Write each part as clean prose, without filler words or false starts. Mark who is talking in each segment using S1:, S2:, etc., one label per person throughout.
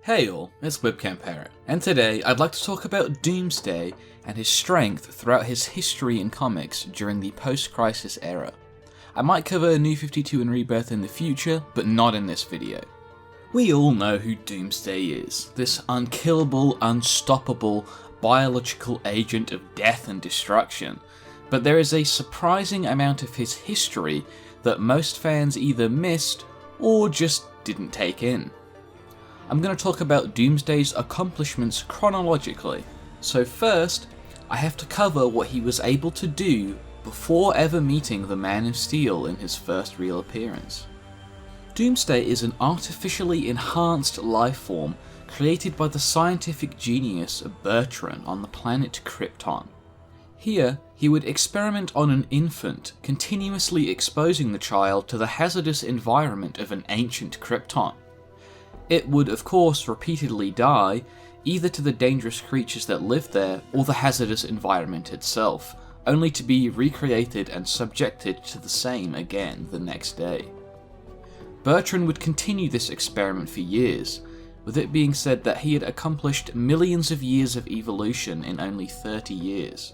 S1: Hey all, it's WebCamParrot, and today I'd like to talk about Doomsday and his strength throughout his history in comics during the post-crisis era. I might cover New 52 and Rebirth in the future, but not in this video. We all know who Doomsday is, this unkillable, unstoppable, biological agent of death and destruction, but there is a surprising amount of his history that most fans either missed or just didn't take in. I'm going to talk about Doomsday's accomplishments chronologically, so first, I have to cover what he was able to do before ever meeting the Man of Steel in his first real appearance. Doomsday is an artificially enhanced life form created by the scientific genius Bertrand on the planet Krypton. Here, he would experiment on an infant, continuously exposing the child to the hazardous environment of an ancient Krypton. It would, of course, repeatedly die, either to the dangerous creatures that lived there or the hazardous environment itself, only to be recreated and subjected to the same again the next day. Bertrand would continue this experiment for years, with it being said that he had accomplished millions of years of evolution in only 30 years.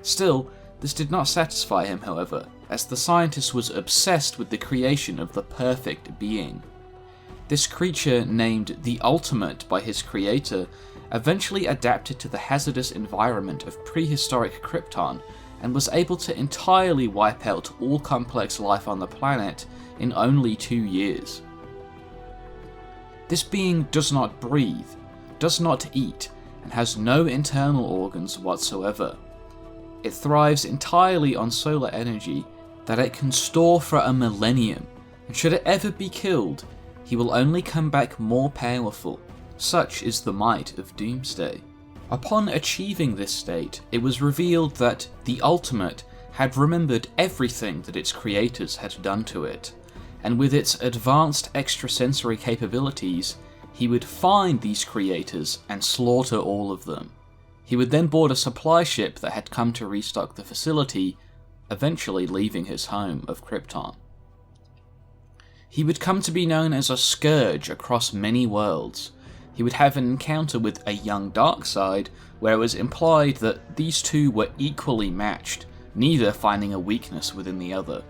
S1: Still, this did not satisfy him, however, as the scientist was obsessed with the creation of the perfect being. This creature, named the Ultimate by his creator, eventually adapted to the hazardous environment of prehistoric Krypton and was able to entirely wipe out all complex life on the planet in only 2 years. This being does not breathe, does not eat, and has no internal organs whatsoever. It thrives entirely on solar energy that it can store for a millennium, and should it ever be killed, he will only come back more powerful. Such is the might of Doomsday. Upon achieving this state, it was revealed that the Ultimate had remembered everything that its creators had done to it, and with its advanced extrasensory capabilities, he would find these creators and slaughter all of them. He would then board a supply ship that had come to restock the facility, eventually leaving his home of Krypton. He would come to be known as a scourge across many worlds. He would have an encounter with a young Darkseid, where it was implied that these two were equally matched, neither finding a weakness within the other.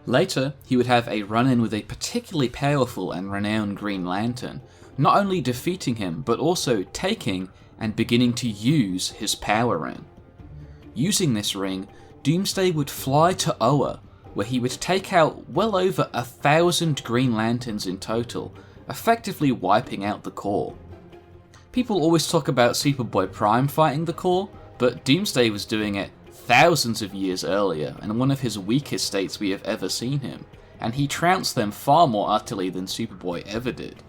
S1: Later, he would have a run-in with a particularly powerful and renowned Green Lantern, not only defeating him, but also taking and beginning to use his power ring. Using this ring, Doomsday would fly to Oa, where he would take out well over 1,000 Green Lanterns in total, effectively wiping out the Corps. People always talk about Superboy Prime fighting the Corps, but Doomsday was doing it thousands of years earlier, in one of his weakest states we have ever seen him, and he trounced them far more utterly than Superboy ever did.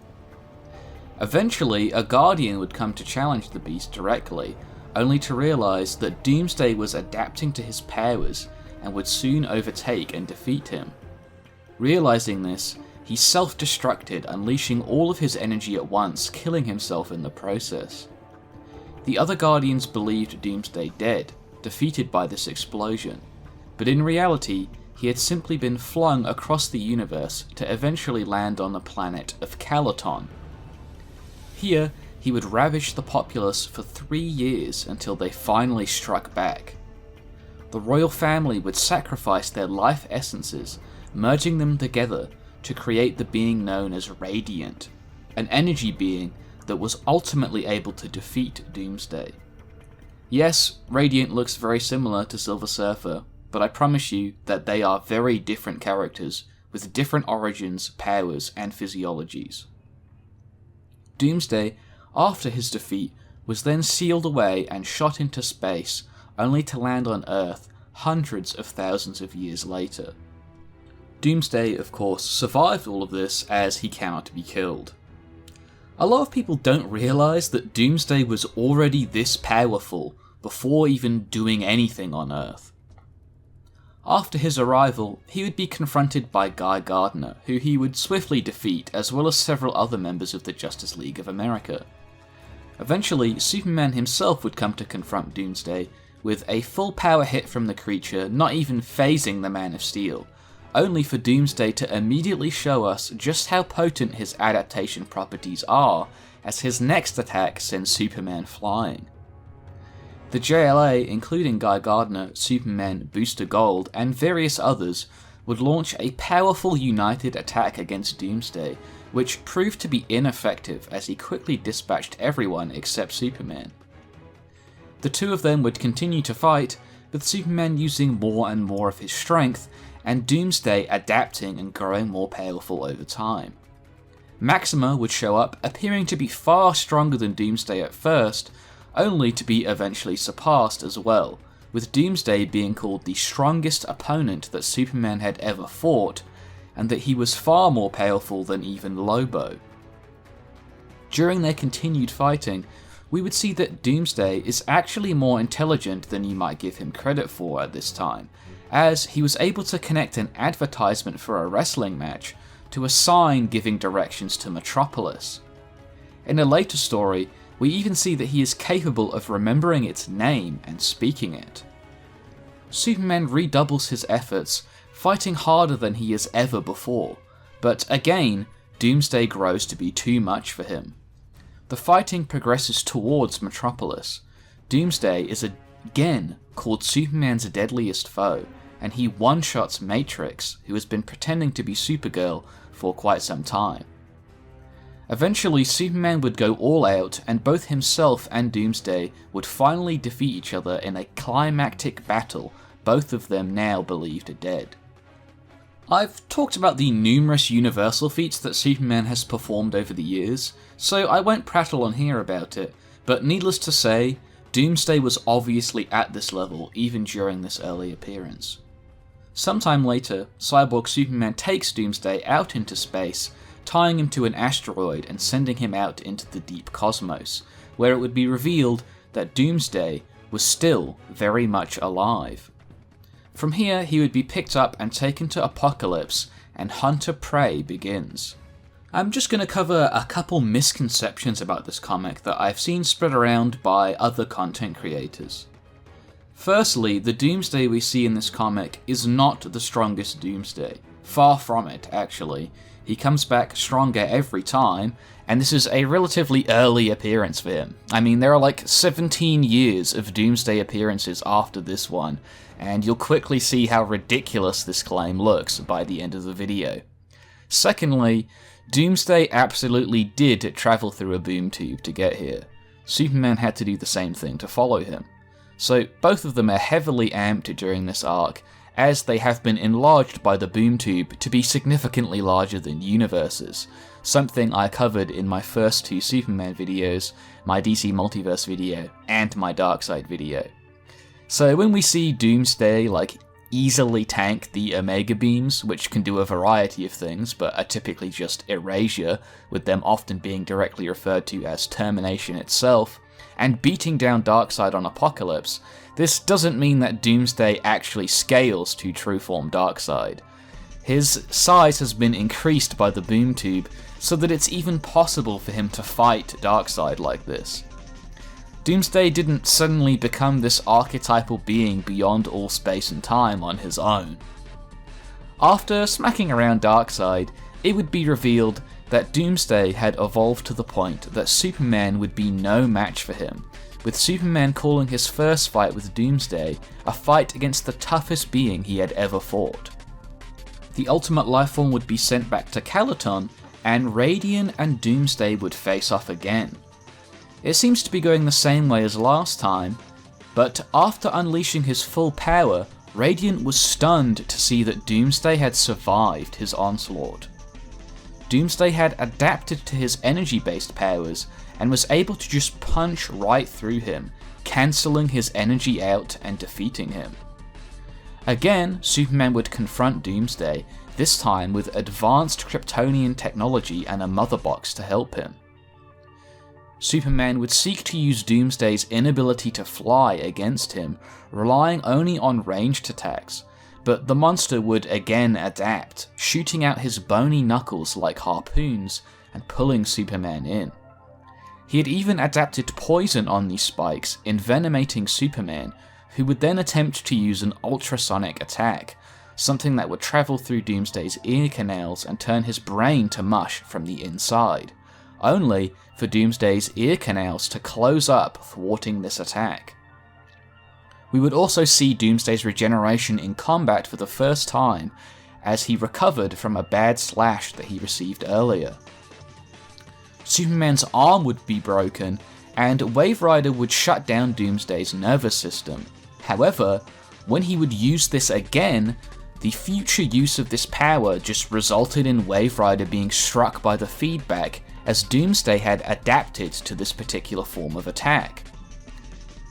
S1: Eventually, a Guardian would come to challenge the Beast directly, only to realise that Doomsday was adapting to his powers and would soon overtake and defeat him. Realising this, he self-destructed, unleashing all of his energy at once, killing himself in the process. The other Guardians believed Doomsday dead, defeated by this explosion, but in reality, he had simply been flung across the universe to eventually land on the planet of Calaton. Here, he would ravage the populace for 3 years until they finally struck back. The royal family would sacrifice their life essences, merging them together to create the being known as Radiant, an energy being that was ultimately able to defeat Doomsday. Yes, Radiant looks very similar to Silver Surfer, but I promise you that they are very different characters with different origins, powers, and physiologies. Doomsday, after his defeat, was then sealed away and shot into space, only to land on Earth hundreds of thousands of years later. Doomsday, of course, survived all of this as he cannot be killed. A lot of people don't realise that Doomsday was already this powerful before even doing anything on Earth. After his arrival, he would be confronted by Guy Gardner, who he would swiftly defeat, as well as several other members of the Justice League of America. Eventually, Superman himself would come to confront Doomsday, with a full power hit from the creature not even phasing the Man of Steel, only for Doomsday to immediately show us just how potent his adaptation properties are, as his next attack sends Superman flying. The JLA, including Guy Gardner, Superman, Booster Gold, and various others, would launch a powerful united attack against Doomsday, which proved to be ineffective as he quickly dispatched everyone except Superman. The two of them would continue to fight, with Superman using more and more of his strength, and Doomsday adapting and growing more powerful over time. Maxima would show up, appearing to be far stronger than Doomsday at first, only to be eventually surpassed as well, with Doomsday being called the strongest opponent that Superman had ever fought, and that he was far more powerful than even Lobo. During their continued fighting, we would see that Doomsday is actually more intelligent than you might give him credit for at this time, as he was able to connect an advertisement for a wrestling match to a sign giving directions to Metropolis. In a later story, we even see that he is capable of remembering its name and speaking it. Superman redoubles his efforts, fighting harder than he has ever before, but again, Doomsday grows to be too much for him. The fighting progresses towards Metropolis. Doomsday is again called Superman's deadliest foe, and he one-shots Matrix, who has been pretending to be Supergirl for quite some time. Eventually, Superman would go all out, and both himself and Doomsday would finally defeat each other in a climactic battle, both of them now believed dead. I've talked about the numerous universal feats that Superman has performed over the years, so I won't prattle on here about it, but needless to say, Doomsday was obviously at this level even during this early appearance. Sometime later, Cyborg Superman takes Doomsday out into space, tying him to an asteroid and sending him out into the deep cosmos, where it would be revealed that Doomsday was still very much alive. From here, he would be picked up and taken to Apokolips, and Hunter-Prey begins. I'm just going to cover a couple misconceptions about this comic that I've seen spread around by other content creators. Firstly, the Doomsday we see in this comic is not the strongest Doomsday. Far from it, actually. He comes back stronger every time, and this is a relatively early appearance for him. I mean, there are like 17 years of Doomsday appearances after this one, and you'll quickly see how ridiculous this claim looks by the end of the video. Secondly, Doomsday absolutely did travel through a boom tube to get here. Superman had to do the same thing to follow him. So both of them are heavily amped during this arc, as they have been enlarged by the boom tube to be significantly larger than universes, something I covered in my first two Superman videos, my DC Multiverse video, and my Darkseid video. So when we see Doomsday easily tank the Omega Beams, which can do a variety of things, but are typically just erasure, with them often being directly referred to as termination itself, and beating down Darkseid on Apokolips, this doesn't mean that Doomsday actually scales to true form Darkseid. His size has been increased by the boom tube, so that it's even possible for him to fight Darkseid like this. Doomsday didn't suddenly become this archetypal being beyond all space and time on his own. After smacking around Darkseid, it would be revealed that Doomsday had evolved to the point that Superman would be no match for him, with Superman calling his first fight with Doomsday a fight against the toughest being he had ever fought. The Ultimate Lifeform would be sent back to Calaton, and Radiant and Doomsday would face off again. It seems to be going the same way as last time, but after unleashing his full power, Radiant was stunned to see that Doomsday had survived his onslaught. Doomsday had adapted to his energy-based powers and was able to just punch right through him, cancelling his energy out and defeating him. Again, Superman would confront Doomsday, this time with advanced Kryptonian technology and a mother box to help him. Superman would seek to use Doomsday's inability to fly against him, relying only on ranged attacks, but the monster would again adapt, shooting out his bony knuckles like harpoons and pulling Superman in. He had even adapted poison on these spikes, envenomating Superman, who would then attempt to use an ultrasonic attack, something that would travel through Doomsday's ear canals and turn his brain to mush from the inside, only for Doomsday's ear canals to close up, thwarting this attack. We would also see Doomsday's regeneration in combat for the first time, as he recovered from a bad slash that he received earlier. Superman's arm would be broken, and Wave Rider would shut down Doomsday's nervous system. However, when he would use this again, the future use of this power just resulted in Wave Rider being struck by the feedback, as Doomsday had adapted to this particular form of attack.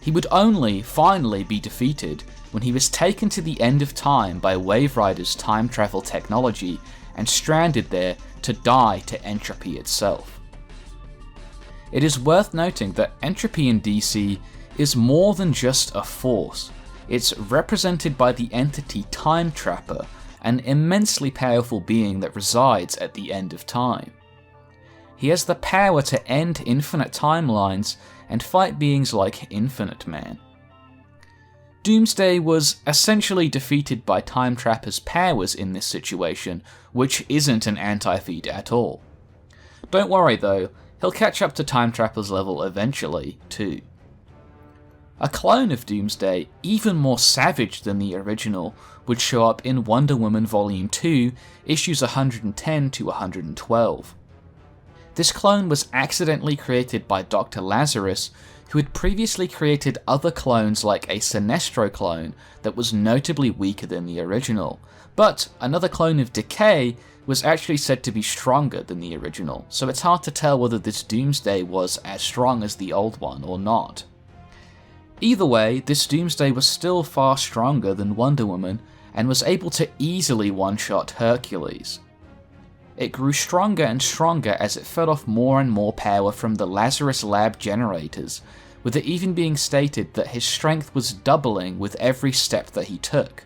S1: He would only finally be defeated when he was taken to the end of time by Wave Rider's time travel technology and stranded there to die to entropy itself. It is worth noting that entropy in DC is more than just a force. It's represented by the entity Time Trapper, an immensely powerful being that resides at the end of time. He has the power to end infinite timelines and fight beings like Infinite Man. Doomsday was essentially defeated by Time Trapper's powers in this situation, which isn't an anti-feat at all. Don't worry though, he'll catch up to Time Trapper's level eventually, too. A clone of Doomsday, even more savage than the original, would show up in Wonder Woman Volume 2, issues 110 to 112. This clone was accidentally created by Dr. Lazarus, who had previously created other clones like a Sinestro clone that was notably weaker than the original, but another clone of Decay was actually said to be stronger than the original, so it's hard to tell whether this Doomsday was as strong as the old one or not. Either way, this Doomsday was still far stronger than Wonder Woman, and was able to easily one-shot Hercules. It grew stronger and stronger as it fed off more and more power from the Lazarus Lab generators, with it even being stated that his strength was doubling with every step that he took.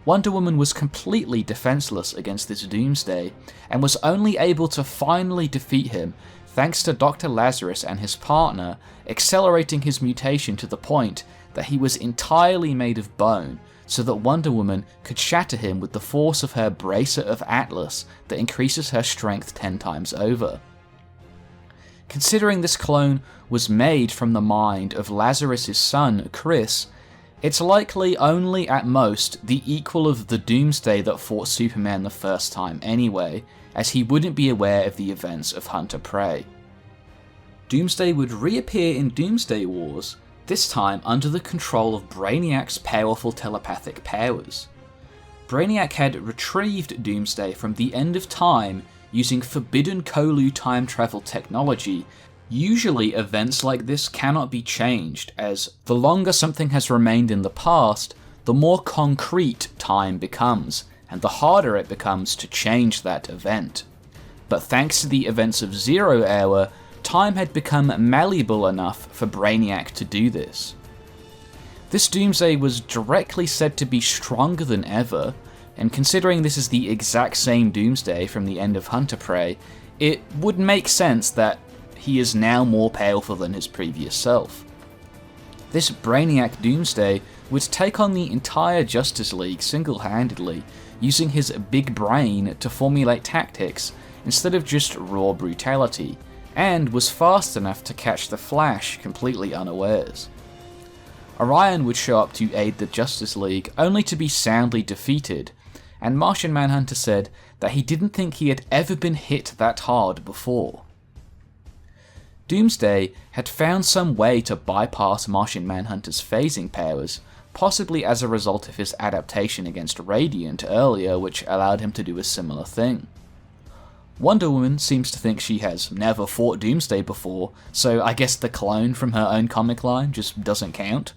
S1: Wonder Woman was completely defenseless against this Doomsday, and was only able to finally defeat him thanks to Dr. Lazarus and his partner accelerating his mutation to the point that he was entirely made of bone, so that Wonder Woman could shatter him with the force of her Bracer of Atlas that increases her strength 10 times over. Considering this clone was made from the mind of Lazarus' son, Chris, it's likely only at most the equal of the Doomsday that fought Superman the first time anyway, as he wouldn't be aware of the events of Hunter Prey. Doomsday would reappear in Doomsday Wars, this time under the control of Brainiac's powerful telepathic powers. Brainiac had retrieved Doomsday from the end of time using forbidden Kolu time travel technology. Usually events like this cannot be changed, as the longer something has remained in the past, the more concrete time becomes, and the harder it becomes to change that event. But thanks to the events of Zero Hour, time had become malleable enough for Brainiac to do this. This Doomsday was directly said to be stronger than ever, and considering this is the exact same Doomsday from the end of Hunter Prey, it would make sense that he is now more powerful than his previous self. This Brainiac Doomsday would take on the entire Justice League single-handedly, using his big brain to formulate tactics instead of just raw brutality, and was fast enough to catch the Flash completely unawares. Orion would show up to aid the Justice League, only to be soundly defeated, and Martian Manhunter said that he didn't think he had ever been hit that hard before. Doomsday had found some way to bypass Martian Manhunter's phasing powers, possibly as a result of his adaptation against Radiant earlier, which allowed him to do a similar thing. Wonder Woman seems to think she has never fought Doomsday before, so I guess the clone from her own comic line just doesn't count.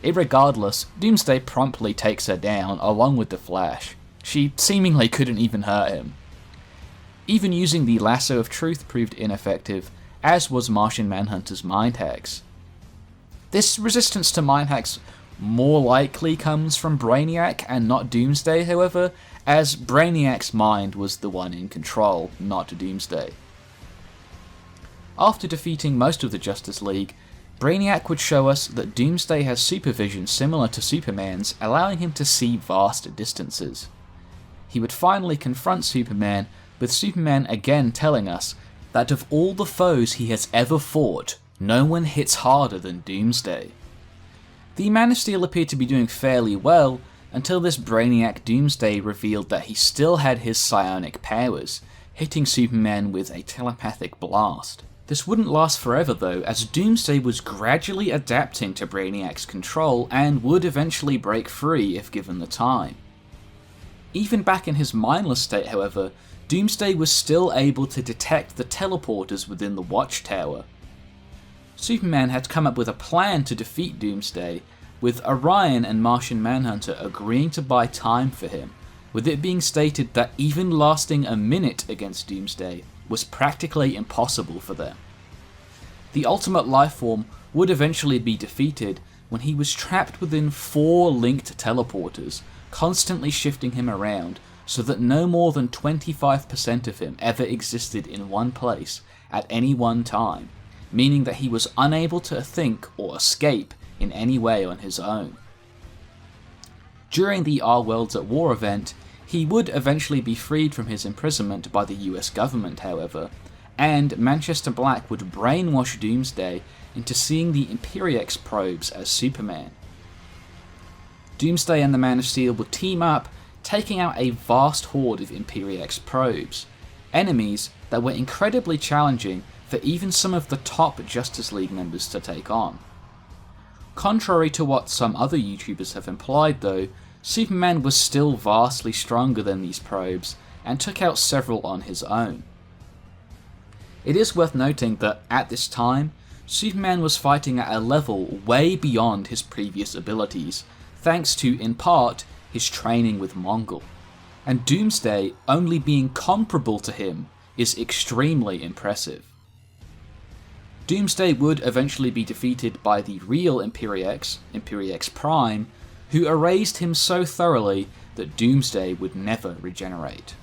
S1: Irregardless, Doomsday promptly takes her down along with the Flash. She seemingly couldn't even hurt him. Even using the Lasso of Truth proved ineffective, as was Martian Manhunter's mind hacks. This resistance to mind hacks more likely comes from Brainiac and not Doomsday, however, as Brainiac's mind was the one in control, not Doomsday. After defeating most of the Justice League, Brainiac would show us that Doomsday has supervision similar to Superman's, allowing him to see vast distances. He would finally confront Superman, with Superman again telling us that of all the foes he has ever fought, no one hits harder than Doomsday. The Man of Steel appeared to be doing fairly well, until this Brainiac Doomsday revealed that he still had his psionic powers, hitting Superman with a telepathic blast. This wouldn't last forever though, as Doomsday was gradually adapting to Brainiac's control and would eventually break free if given the time. Even back in his mindless state, however, Doomsday was still able to detect the teleporters within the Watchtower. Superman had come up with a plan to defeat Doomsday, with Orion and Martian Manhunter agreeing to buy time for him, with it being stated that even lasting a minute against Doomsday was practically impossible for them. The Ultimate Lifeform would eventually be defeated when he was trapped within 4 linked teleporters, constantly shifting him around so that no more than 25% of him ever existed in one place at any one time, meaning that he was unable to think or escape in any way on his own. During the Our Worlds at War event, he would eventually be freed from his imprisonment by the US government, however, and Manchester Black would brainwash Doomsday into seeing the Imperiex probes as Superman. Doomsday and the Man of Steel would team up, taking out a vast horde of Imperiex probes, enemies that were incredibly challenging for even some of the top Justice League members to take on. Contrary to what some other YouTubers have implied though, Superman was still vastly stronger than these probes, and took out several on his own. It is worth noting that at this time, Superman was fighting at a level way beyond his previous abilities, thanks to, in part, his training with Mongol, and Doomsday only being comparable to him is extremely impressive. Doomsday would eventually be defeated by the real Imperiex, Imperiex Prime, who erased him so thoroughly that Doomsday would never regenerate.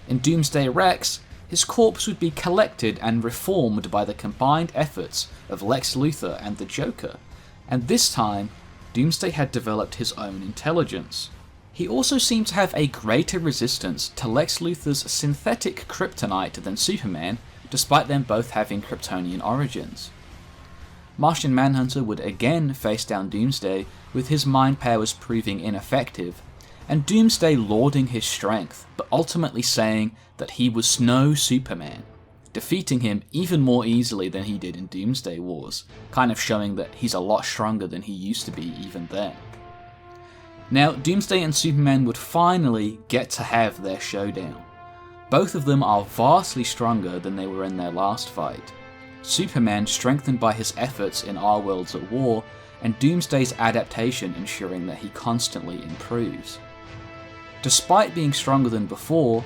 S1: In Doomsday Rex, his corpse would be collected and reformed by the combined efforts of Lex Luthor and the Joker, and this time, Doomsday had developed his own intelligence. He also seemed to have a greater resistance to Lex Luthor's synthetic kryptonite than Superman, despite them both having Kryptonian origins. Martian Manhunter would again face down Doomsday, with his mind powers proving ineffective, and Doomsday lauding his strength, but ultimately saying that he was no Superman, defeating him even more easily than he did in Doomsday Wars, kind of showing that he's a lot stronger than he used to be even then. Now, Doomsday and Superman would finally get to have their showdown. Both of them are vastly stronger than they were in their last fight. Superman strengthened by his efforts in Our Worlds at War, and Doomsday's adaptation ensuring that he constantly improves. Despite being stronger than before,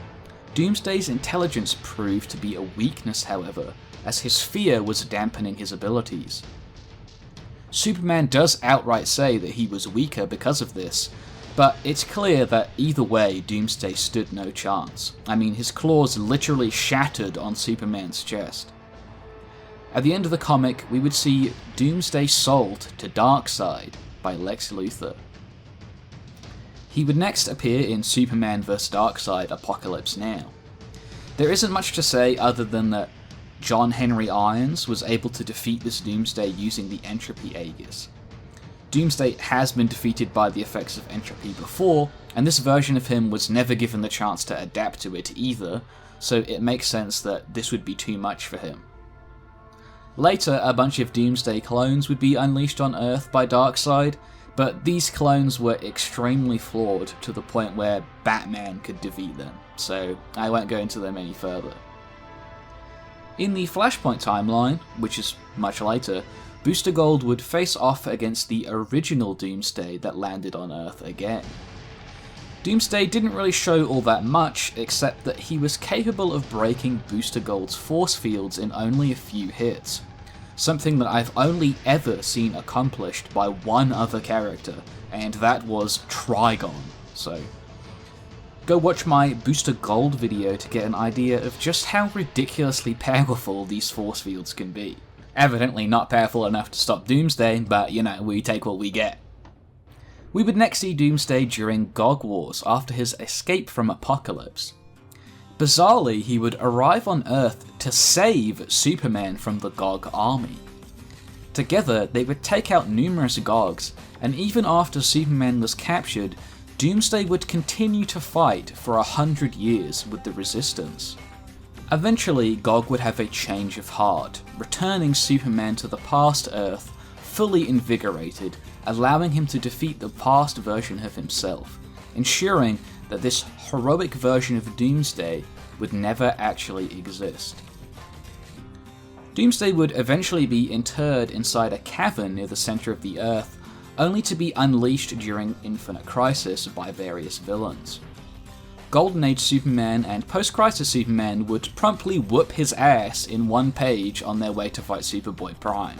S1: Doomsday's intelligence proved to be a weakness, however, as his fear was dampening his abilities. Superman does outright say that he was weaker because of this, but it's clear that either way Doomsday stood no chance. I mean, his claws literally shattered on Superman's chest. At the end of the comic, we would see Doomsday sold to Darkseid by Lex Luthor. He would next appear in Superman vs. Darkseid Apocalypse Now. There isn't much to say other than that John Henry Irons was able to defeat this Doomsday using the Entropy Aegis. Doomsday has been defeated by the effects of entropy before, and this version of him was never given the chance to adapt to it either, so it makes sense that this would be too much for him. Later, a bunch of Doomsday clones would be unleashed on Earth by Darkseid, but these clones were extremely flawed to the point where Batman could defeat them, so I won't go into them any further. In the Flashpoint timeline, which is much later, Booster Gold would face off against the original Doomsday that landed on Earth again. Doomsday didn't really show all that much, except that he was capable of breaking Booster Gold's force fields in only a few hits, something that I've only ever seen accomplished by one other character, and that was Trigon, so go watch my Booster Gold video to get an idea of just how ridiculously powerful these force fields can be. Evidently not powerful enough to stop Doomsday, but you know, we take what we get. We would next see Doomsday during GOG Wars after his escape from Apocalypse. Bizarrely, he would arrive on Earth to save Superman from the GOG army. Together, they would take out numerous GOGs, and even after Superman was captured, Doomsday would continue to fight for 100 years with the Resistance. Eventually, GOG would have a change of heart, returning Superman to the past Earth fully invigorated, allowing him to defeat the past version of himself, ensuring that this heroic version of Doomsday would never actually exist. Doomsday would eventually be interred inside a cavern near the center of the Earth, only to be unleashed during Infinite Crisis by various villains. Golden Age Superman and Post-Crisis Superman would promptly whoop his ass in one page on their way to fight Superboy Prime.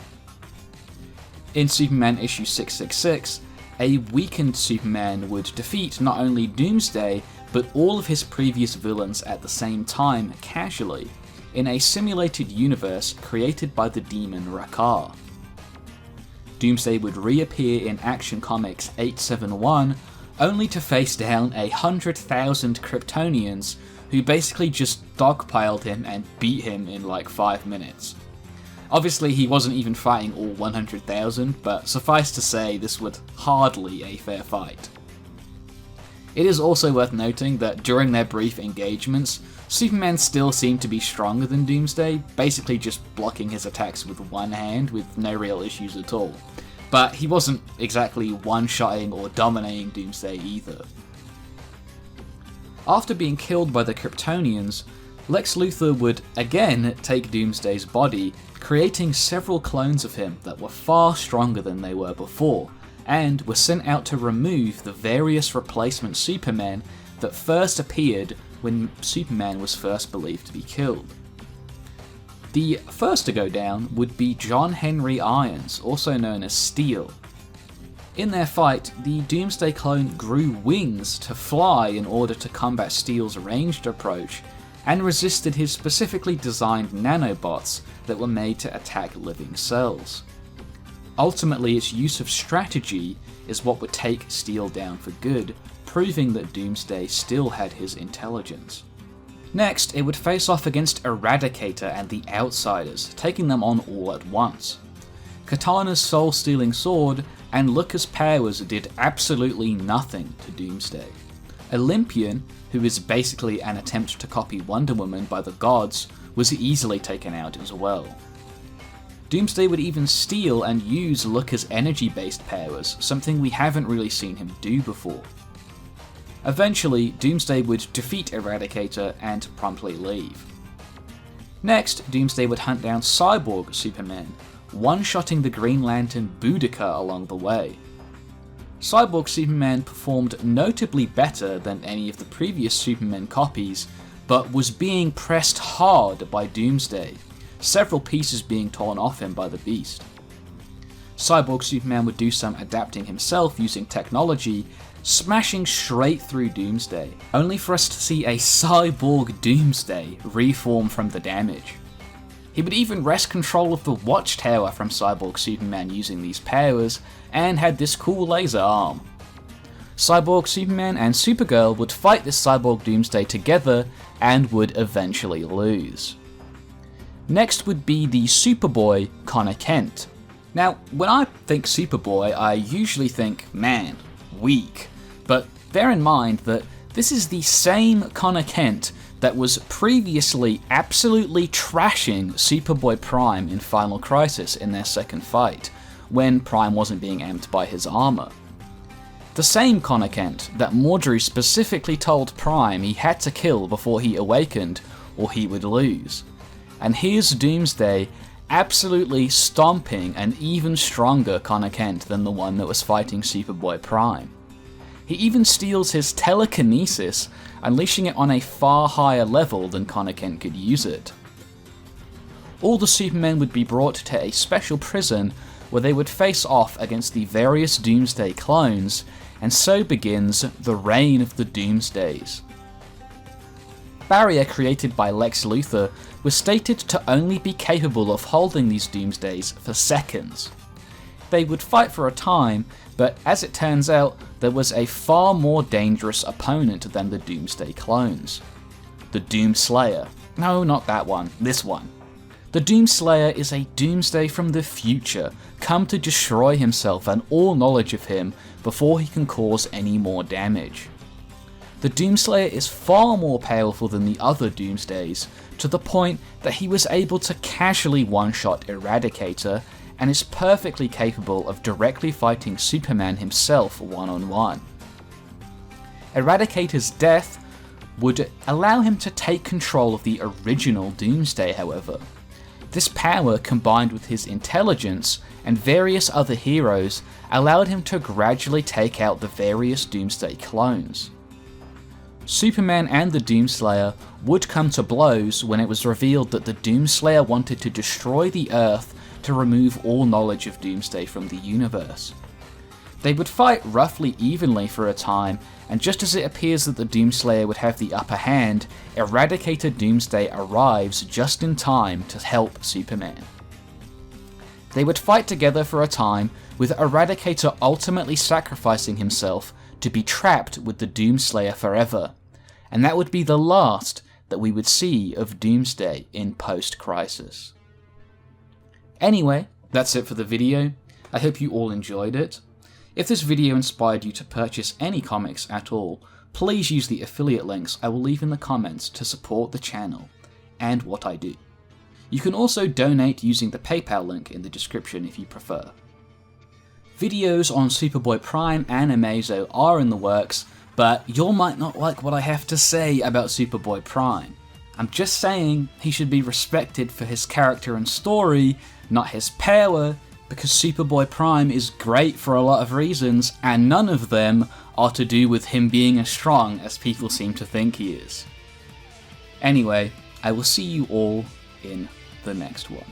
S1: In Superman issue 666, a weakened Superman would defeat not only Doomsday, but all of his previous villains at the same time casually, in a simulated universe created by the demon Rakar. Doomsday would reappear in Action Comics 871, only to face down 100,000 Kryptonians who basically just dogpiled him and beat him in like 5 minutes. Obviously he wasn't even fighting all 100,000, but suffice to say this was hardly a fair fight. It is also worth noting that during their brief engagements, Superman still seemed to be stronger than Doomsday, basically just blocking his attacks with one hand with no real issues at all. But he wasn't exactly one-shotting or dominating Doomsday either. After being killed by the Kryptonians, Lex Luthor would again take Doomsday's body, creating several clones of him that were far stronger than they were before, and were sent out to remove the various replacement Supermen that first appeared when Superman was first believed to be killed. The first to go down would be John Henry Irons, also known as Steel. In their fight, the Doomsday clone grew wings to fly in order to combat Steel's ranged approach, and resisted his specifically designed nanobots that were made to attack living cells. Ultimately, its use of strategy is what would take Steel down for good, proving that Doomsday still had his intelligence. Next, it would face off against Eradicator and the Outsiders, taking them on all at once. Katana's soul-stealing sword and Looker's powers did absolutely nothing to Doomsday. Olympian, who is basically an attempt to copy Wonder Woman by the gods, was easily taken out as well. Doomsday would even steal and use Looker's energy-based powers, something we haven't really seen him do before. Eventually, Doomsday would defeat Eradicator and promptly leave. Next, Doomsday would hunt down Cyborg Superman, one-shotting the Green Lantern Boudica along the way. Cyborg Superman performed notably better than any of the previous Superman copies, but was being pressed hard by Doomsday, several pieces being torn off him by the Beast. Cyborg Superman would do some adapting himself using technology, smashing straight through Doomsday, only for us to see a Cyborg Doomsday reform from the damage. He would even wrest control of the Watchtower from Cyborg Superman using these powers, and had this cool laser arm. Cyborg Superman and Supergirl would fight this Cyborg Doomsday together, and would eventually lose. Next would be the Superboy Connor Kent. Now, when I think Superboy, I usually think, man, weak, but bear in mind that this is the same Connor Kent that was previously absolutely trashing Superboy Prime in Final Crisis in their second fight, when Prime wasn't being amped by his armor. The same Connor Kent that Mordru specifically told Prime he had to kill before he awakened or he would lose. And here's Doomsday absolutely stomping an even stronger Connor Kent than the one that was fighting Superboy Prime. He even steals his telekinesis, unleashing it on a far higher level than Connor Kent could use it. All the Supermen would be brought to a special prison where they would face off against the various Doomsday clones, and so begins the reign of the Doomsdays. barrier created by Lex Luthor was stated to only be capable of holding these Doomsdays for seconds. They would fight for a time, but as it turns out, there was a far more dangerous opponent than the Doomsday clones. The Doomslayer. No, not that one, this one. The Doomslayer is a Doomsday from the future, come to destroy himself and all knowledge of him before he can cause any more damage. The Doomslayer is far more powerful than the other Doomsdays, to the point that he was able to casually one-shot Eradicator, and is perfectly capable of directly fighting Superman himself one-on-one. Eradicator's death would allow him to take control of the original Doomsday, however. This power, combined with his intelligence and various other heroes, allowed him to gradually take out the various Doomsday clones. Superman and the Doomslayer would come to blows when it was revealed that the Doomslayer wanted to destroy the Earth to remove all knowledge of Doomsday from the universe. They would fight roughly evenly for a time, and just as it appears that the Doomslayer would have the upper hand, Eradicator Doomsday arrives just in time to help Superman. They would fight together for a time, with Eradicator ultimately sacrificing himself to be trapped with the Doomslayer forever, and that would be the last that we would see of Doomsday in post-Crisis. Anyway, that's it for the video. I hope you all enjoyed it. If this video inspired you to purchase any comics at all, please use the affiliate links I will leave in the comments to support the channel and what I do. You can also donate using the PayPal link in the description if you prefer. Videos on Superboy Prime and Amazo are in the works, but you might not like what I have to say about Superboy Prime. I'm just saying he should be respected for his character and story, not his power, because Superboy Prime is great for a lot of reasons, and none of them are to do with him being as strong as people seem to think he is. Anyway, I will see you all in the next one.